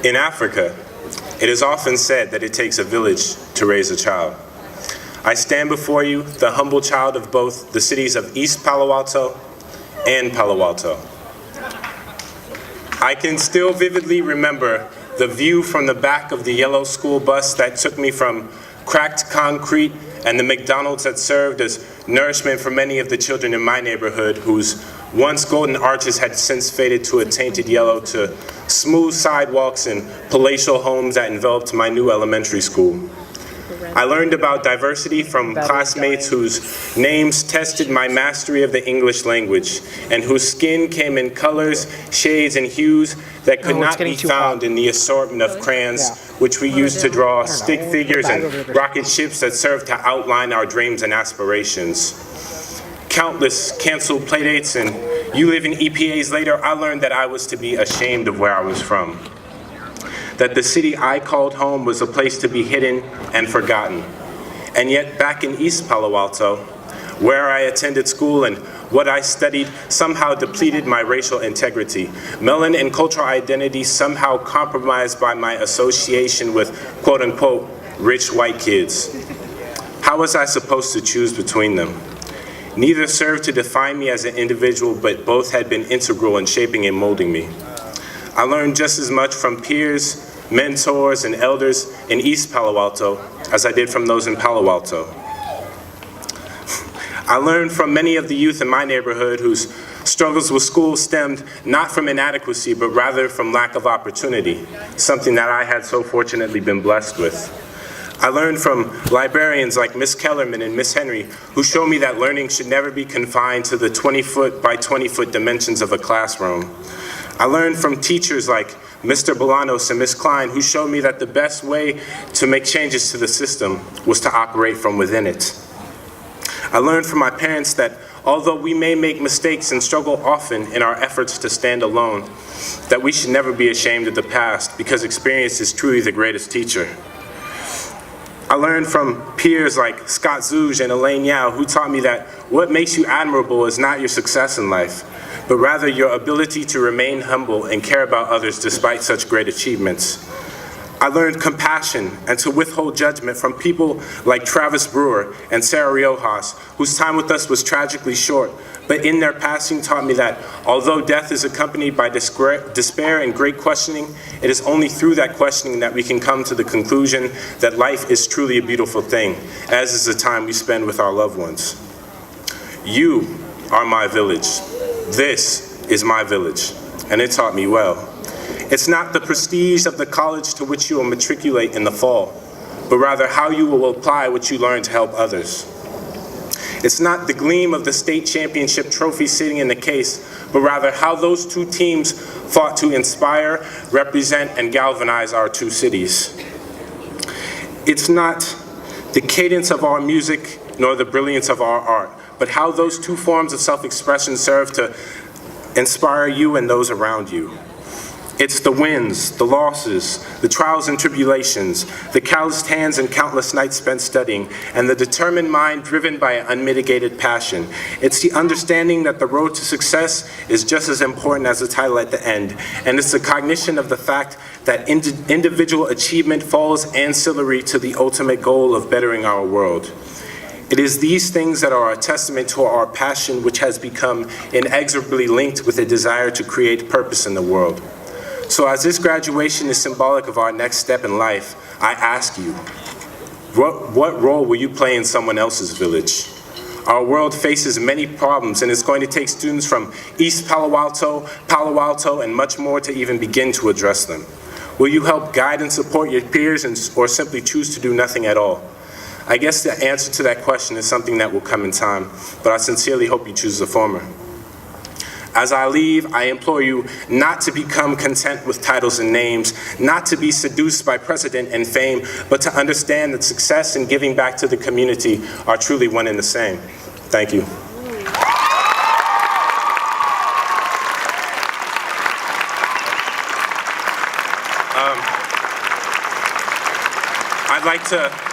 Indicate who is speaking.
Speaker 1: In Africa, it is often said that it takes a village to raise a child. I stand before you, the humble child of both the cities of East Palo Alto and Palo Alto. I can still vividly remember the view from the back of the yellow school bus that took me from cracked concrete and the McDonald's that served as nourishment for many of the children in my neighborhood whose once golden arches had since faded to a tainted yellow, to smooth sidewalks and palatial homes that enveloped my new elementary school. I learned about diversity from classmates whose names tested my mastery of the English language and whose skin came in colors, shades, and hues that could not be found in the assortment of crayons which we used to draw stick figures and rocket ships that served to outline our dreams and aspirations. Countless canceled playdates and you living EPAs later, I learned that I was to be ashamed of where I was from. That the city I called home was a place to be hidden and forgotten. And yet back in East Palo Alto, where I attended school and what I studied somehow depleted my racial integrity. Melanin and cultural identity somehow compromised by my association with quote unquote rich white kids. How was I supposed to choose between them? Neither served to define me as an individual, but both had been integral in shaping and molding me. I learned just as much from peers, mentors, and elders in East Palo Alto as I did from those in Palo Alto. I learned from many of the youth in my neighborhood whose struggles with school stemmed not from inadequacy, but rather from lack of opportunity, something that I had so fortunately been blessed with. I learned from librarians like Miss Kellerman and Miss Henry, who showed me that learning should never be confined to the 20-foot by 20-foot dimensions of a classroom. I learned from teachers like Mr. Bolanos and Miss Klein, who showed me that the best way to make changes to the system was to operate from within it. I learned from my parents that although we may make mistakes and struggle often in our efforts to stand alone, that we should never be ashamed of the past because experience is truly the greatest teacher. I learned from peers like Scott Zouge and Elaine Yao, who taught me that what makes you admirable is not your success in life, but rather your ability to remain humble and care about others despite such great achievements. I learned compassion and to withhold judgment from people like Travis Brewer and Sarah Riojas, whose time with us was tragically short, but in their passing taught me that although death is accompanied by despair and great questioning, it is only through that questioning that we can come to the conclusion that life is truly a beautiful thing, as is the time we spend with our loved ones. You are my village. This is my village, and it taught me well. It's not the prestige of the college to which you will matriculate in the fall, but rather how you will apply what you learn to help others. It's not the gleam of the state championship trophy sitting in the case, but rather how those two teams fought to inspire, represent, and galvanize our two cities. It's not the cadence of our music nor the brilliance of our art, but how those two forms of self-expression serve to inspire you and those around you. It's the wins, the losses, the trials and tribulations, the calloused hands and countless nights spent studying, and the determined mind driven by an unmitigated passion. It's the understanding that the road to success is just as important as the title at the end, and it's the cognition of the fact that individual achievement falls ancillary to the ultimate goal of bettering our world. It is these things that are a testament to our passion, which has become inexorably linked with a desire to create purpose in the world. So as this graduation is symbolic of our next step in life, I ask you, what role will you play in someone else's village? Our world faces many problems, and it's going to take students from East Palo Alto, and much more to even begin to address them. Will you help guide and support your peers or simply choose to do nothing at all? I guess the answer to that question is something that will come in time, but I sincerely hope you choose the former. As I leave, I implore you not to become content with titles and names, not to be seduced by precedent and fame, but to understand that success and giving back to the community are truly one and the same. Thank you. I'd like to